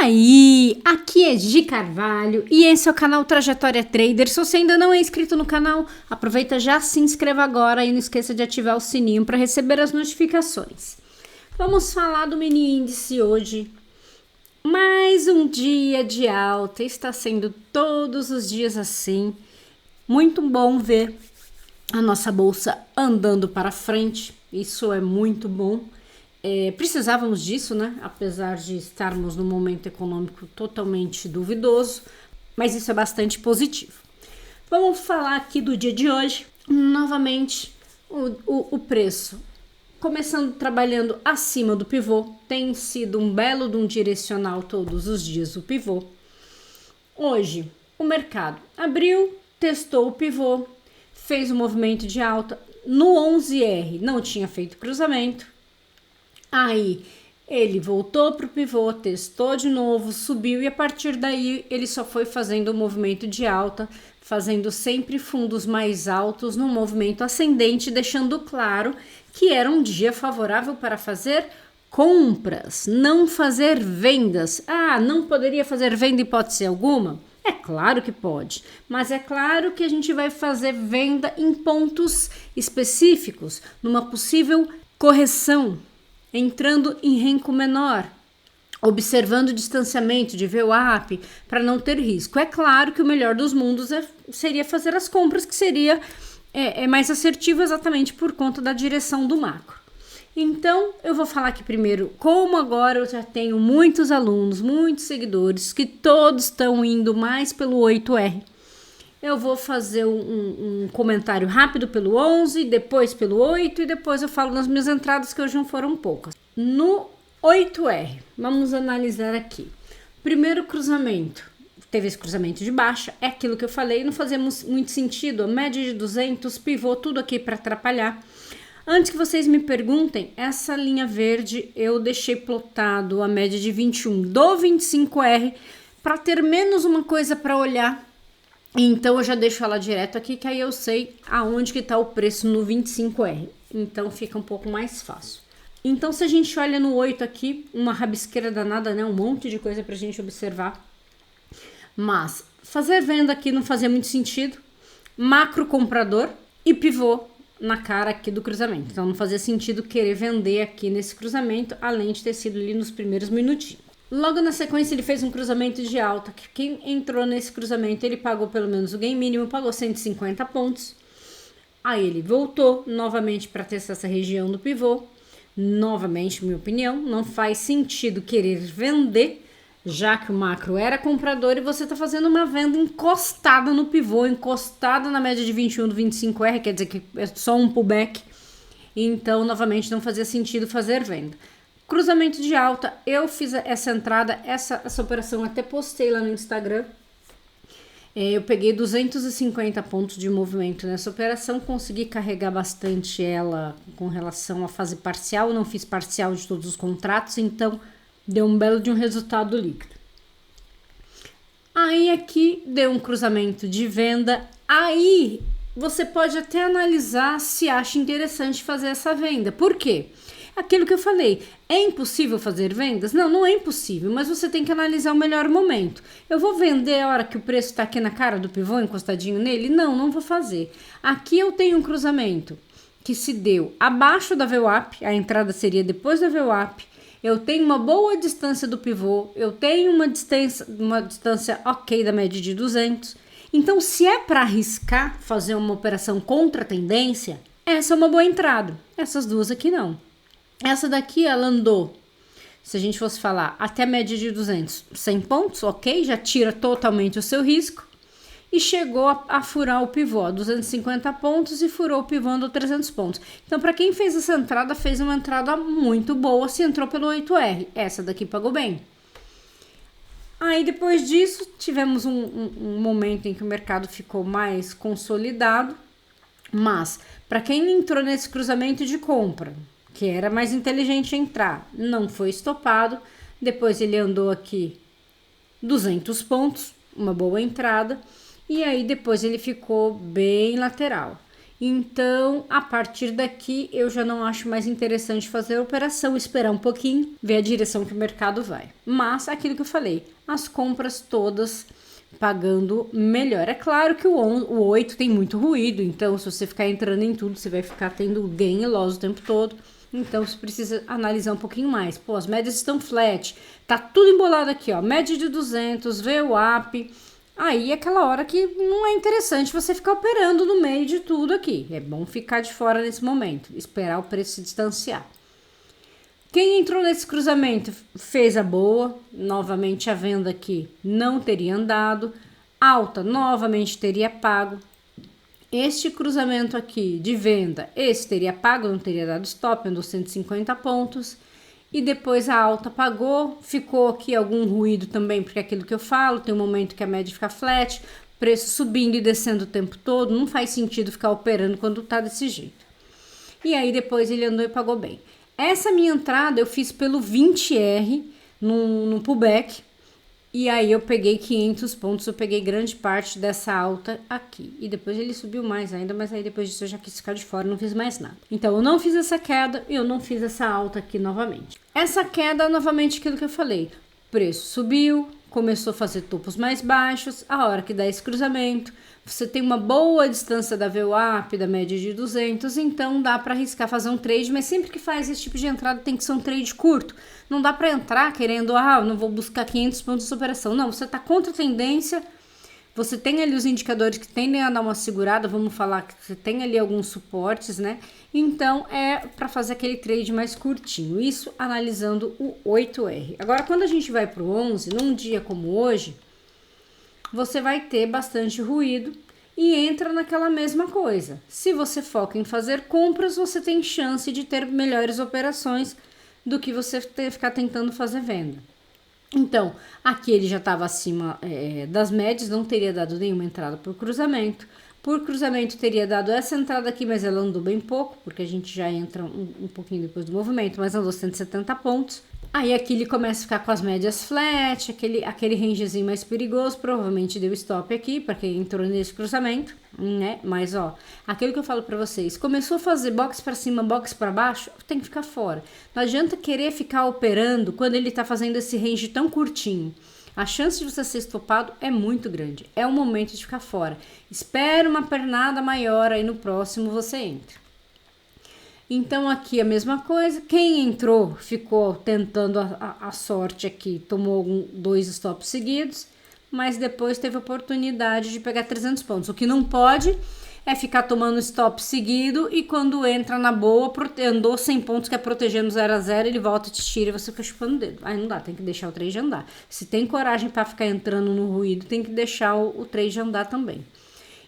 aí, aqui é Gi Carvalho e esse é o canal Trajetória Trader. Se você ainda não é inscrito no canal, aproveita, já se inscreva agora e não esqueça de ativar o sininho para receber as notificações. Vamos falar do mini índice hoje. Mais um dia de alta, está sendo todos os dias assim. Muito bom ver a nossa bolsa andando para frente, isso é muito bom. Precisávamos disso, né? Apesar de estarmos num momento econômico totalmente duvidoso, mas isso é bastante positivo. Vamos falar aqui do dia de hoje. Novamente, o preço começando trabalhando acima do pivô, tem sido um belo de um direcional todos os dias o pivô. Hoje, o mercado abriu, testou o pivô, fez um movimento de alta no 11R, não tinha feito cruzamento. Aí ele voltou para o pivô, testou de novo, subiu e a partir daí ele só foi fazendo o movimento de alta, fazendo sempre fundos mais altos no movimento ascendente, deixando claro que era um dia favorável para fazer compras, não fazer vendas. Ah, não poderia fazer venda em hipótese alguma? É claro que pode, mas é claro que a gente vai fazer venda em pontos específicos, numa possível correção, entrando em renco menor, observando o distanciamento de VWAP para não ter risco. É claro que o melhor dos mundos seria fazer as compras, que seria mais assertivo exatamente por conta da direção do macro. Então, eu vou falar aqui primeiro, como agora eu já tenho muitos alunos, muitos seguidores, que todos estão indo mais pelo 8R. Eu vou fazer um comentário rápido pelo 11, depois pelo 8 e depois eu falo nas minhas entradas, que hoje não foram poucas. No 8R, vamos analisar aqui. Primeiro cruzamento, teve esse cruzamento de baixa, é aquilo que eu falei, não fazemos muito sentido, a média de 200, pivô, tudo aqui para atrapalhar. Antes que vocês me perguntem, essa linha verde eu deixei plotado a média de 21 do 25R para ter menos uma coisa para olhar. Então eu já deixo ela direto aqui, que aí eu sei aonde que está o preço no 25R. Então fica um pouco mais fácil. Então se a gente olha no 8 aqui, uma rabisqueira danada, né? Um monte de coisa pra gente observar. Mas fazer venda aqui não fazia muito sentido. Macro comprador e pivô na cara aqui do cruzamento. Então não fazia sentido querer vender aqui nesse cruzamento, além de ter sido ali nos primeiros minutinhos. Logo na sequência ele fez um cruzamento de alta, que quem entrou nesse cruzamento ele pagou pelo menos o gain mínimo, pagou 150 pontos. Aí ele voltou novamente para testar essa região do pivô. Novamente, minha opinião, não faz sentido querer vender, já que o macro era comprador e você está fazendo uma venda encostada no pivô, encostada na média de 21 do 25R, quer dizer que é só um pullback. Então, novamente, não fazia sentido fazer venda. Cruzamento de alta, eu fiz essa entrada, essa operação até postei lá no Instagram. Eu peguei 250 pontos de movimento nessa operação, consegui carregar bastante ela com relação à fase parcial, não fiz parcial de todos os contratos, então deu um belo de um resultado líquido. Aí aqui deu um cruzamento de venda, aí você pode até analisar se acha interessante fazer essa venda. Por quê? Aquilo que eu falei, é impossível fazer vendas? Não, não é impossível, mas você tem que analisar o melhor momento. Eu vou vender a hora que o preço está aqui na cara do pivô, encostadinho nele? Não, não vou fazer. Aqui eu tenho um cruzamento que se deu abaixo da VWAP, a entrada seria depois da VWAP. Eu tenho uma boa distância do pivô, eu tenho uma distância ok da média de 200. Então, se é para arriscar fazer uma operação contra a tendência, essa é uma boa entrada. Essas duas aqui não. Essa daqui, ela andou, se a gente fosse falar, até a média de 200, 100 pontos, ok? Já tira totalmente o seu risco. E chegou a furar o pivô, 250 pontos, e furou o pivô, andou 300 pontos. Então, para quem fez essa entrada, fez uma entrada muito boa, se entrou pelo 8R. Essa daqui pagou bem. Aí, depois disso, tivemos um momento em que o mercado ficou mais consolidado. Mas, para quem entrou nesse cruzamento de compra, que era mais inteligente entrar, não foi estopado. Depois ele andou aqui 200 pontos, uma boa entrada. E aí depois ele ficou bem lateral. Então, a partir daqui, eu já não acho mais interessante fazer a operação, esperar um pouquinho, ver a direção que o mercado vai. Mas, aquilo que eu falei, as compras todas pagando melhor. É claro que o 8 tem muito ruído, então se você ficar entrando em tudo, você vai ficar tendo gain e loss o tempo todo. Então, você precisa analisar um pouquinho mais. Pô, as médias estão flat, tá tudo embolado aqui, ó, média de 200, VWAP. Aí é aquela hora que não é interessante você ficar operando no meio de tudo aqui. É bom ficar de fora nesse momento, esperar o preço se distanciar. Quem entrou nesse cruzamento fez a boa, novamente a venda aqui não teria andado, alta novamente teria pago. Este cruzamento aqui de venda, esse teria pago, não teria dado stop, andou 150 pontos. E depois a alta pagou, ficou aqui algum ruído também, porque é aquilo que eu falo, tem um momento que a média fica flat, preço subindo e descendo o tempo todo, não faz sentido ficar operando quando tá desse jeito. E aí depois ele andou e pagou bem. Essa minha entrada eu fiz pelo 20R no pullback, e aí eu peguei 500 pontos, eu peguei grande parte dessa alta aqui. E depois ele subiu mais ainda, mas aí depois disso eu já quis ficar de fora, não fiz mais nada. Então eu não fiz essa queda e eu não fiz essa alta aqui novamente. Essa queda, novamente, aquilo que eu falei. O preço subiu, começou a fazer topos mais baixos, a hora que dá esse cruzamento, você tem uma boa distância da VWAP, da média de 200, então dá para arriscar fazer um trade, mas sempre que faz esse tipo de entrada tem que ser um trade curto. Não dá para entrar querendo, não vou buscar 500 pontos de operação. Não, você tá contra a tendência, você tem ali os indicadores que tendem a dar uma segurada, vamos falar que você tem ali alguns suportes, né? Então é para fazer aquele trade mais curtinho, isso analisando o 8R. Agora, quando a gente vai para o 11, num dia como hoje, você vai ter bastante ruído e entra naquela mesma coisa. Se você foca em fazer compras, você tem chance de ter melhores operações do que você ficar tentando fazer venda. Então, aqui ele já estava acima das médias, não teria dado nenhuma entrada por cruzamento. Por cruzamento teria dado essa entrada aqui, mas ela andou bem pouco, porque a gente já entra um pouquinho depois do movimento, mas andou 170 pontos. Aí aqui ele começa a ficar com as médias flat, aquele rangezinho mais perigoso, provavelmente deu stop aqui, para quem entrou nesse cruzamento, né? Mas ó, aquilo que eu falo para vocês, começou a fazer box para cima, box para baixo, tem que ficar fora. Não adianta querer ficar operando quando ele tá fazendo esse range tão curtinho. A chance de você ser estopado é muito grande, é o momento de ficar fora. Espera uma pernada maior, aí no próximo você entra. Então aqui a mesma coisa, quem entrou ficou tentando a sorte aqui, tomou 2 stops seguidos, mas depois teve a oportunidade de pegar 300 pontos. O que não pode é ficar tomando stop seguido e quando entra na boa, andou 100 pontos, que é protegendo 0 a 0, ele volta, te tira e você fica chupando o dedo. Aí não dá, tem que deixar o trade andar. Se tem coragem para ficar entrando no ruído, tem que deixar o trade andar também.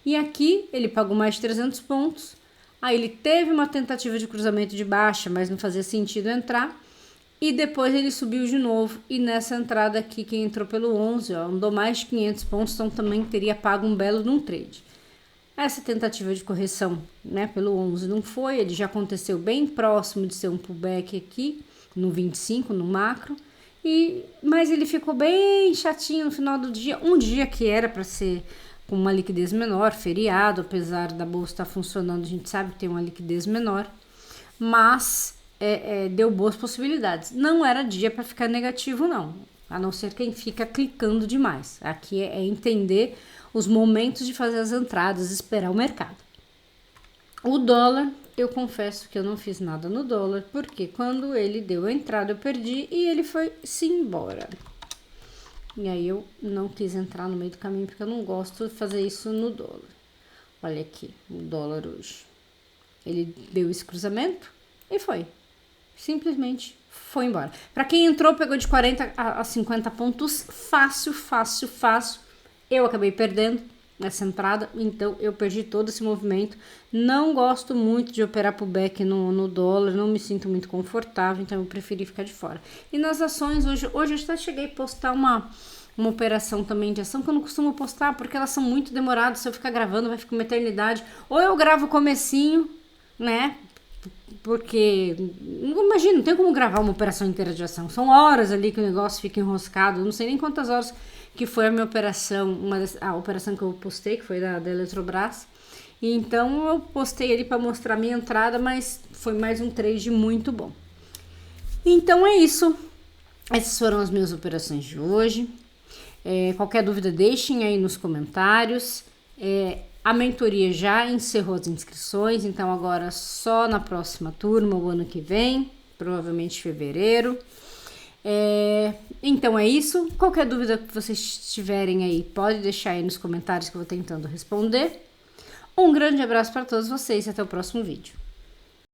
E aqui ele pagou mais de 300 pontos. Aí ele teve uma tentativa de cruzamento de baixa, mas não fazia sentido entrar. E depois ele subiu de novo. E nessa entrada aqui, quem entrou pelo 11, ó, andou mais de 500 pontos, então também teria pago um belo num trade. Essa tentativa de correção, né, pelo 11 não foi. Ele já aconteceu bem próximo de ser um pullback aqui, no 25, no macro. Mas ele ficou bem chatinho no final do dia. Um dia que era para ser com uma liquidez menor, feriado, apesar da bolsa estar funcionando, a gente sabe que tem uma liquidez menor, mas deu boas possibilidades. Não era dia para ficar negativo, não, a não ser quem fica clicando demais. Aqui é entender os momentos de fazer as entradas, esperar o mercado. O dólar, eu confesso que eu não fiz nada no dólar, porque quando ele deu a entrada eu perdi e ele foi-se embora. E aí eu não quis entrar no meio do caminho, porque eu não gosto de fazer isso no dólar. Olha aqui, o dólar hoje. Ele deu esse cruzamento e foi. Simplesmente foi embora. Para quem entrou, pegou de 40 a 50 pontos, fácil. Eu acabei perdendo essa entrada, então eu perdi todo esse movimento. Não gosto muito de operar pullback no dólar, não me sinto muito confortável, então eu preferi ficar de fora. E nas ações, hoje eu até cheguei a postar uma operação também de ação que eu não costumo postar, porque elas são muito demoradas. Se eu ficar gravando, vai ficar uma eternidade. Ou eu gravo o comecinho, né? Porque, imagina, não tem como gravar uma operação inteira de ação. São horas ali que o negócio fica enroscado. Eu não sei nem quantas horas que foi a minha operação, a operação que eu postei, que foi da Eletrobras. E então eu postei ele para mostrar minha entrada, mas foi mais um trade muito bom. Então é isso. Essas foram as minhas operações de hoje. Qualquer dúvida deixem aí nos comentários. A mentoria já encerrou as inscrições, então agora só na próxima turma, o ano que vem, provavelmente fevereiro. Então é isso. Qualquer dúvida que vocês tiverem aí, pode deixar aí nos comentários que eu vou tentando responder. Um grande abraço para todos vocês e até o próximo vídeo.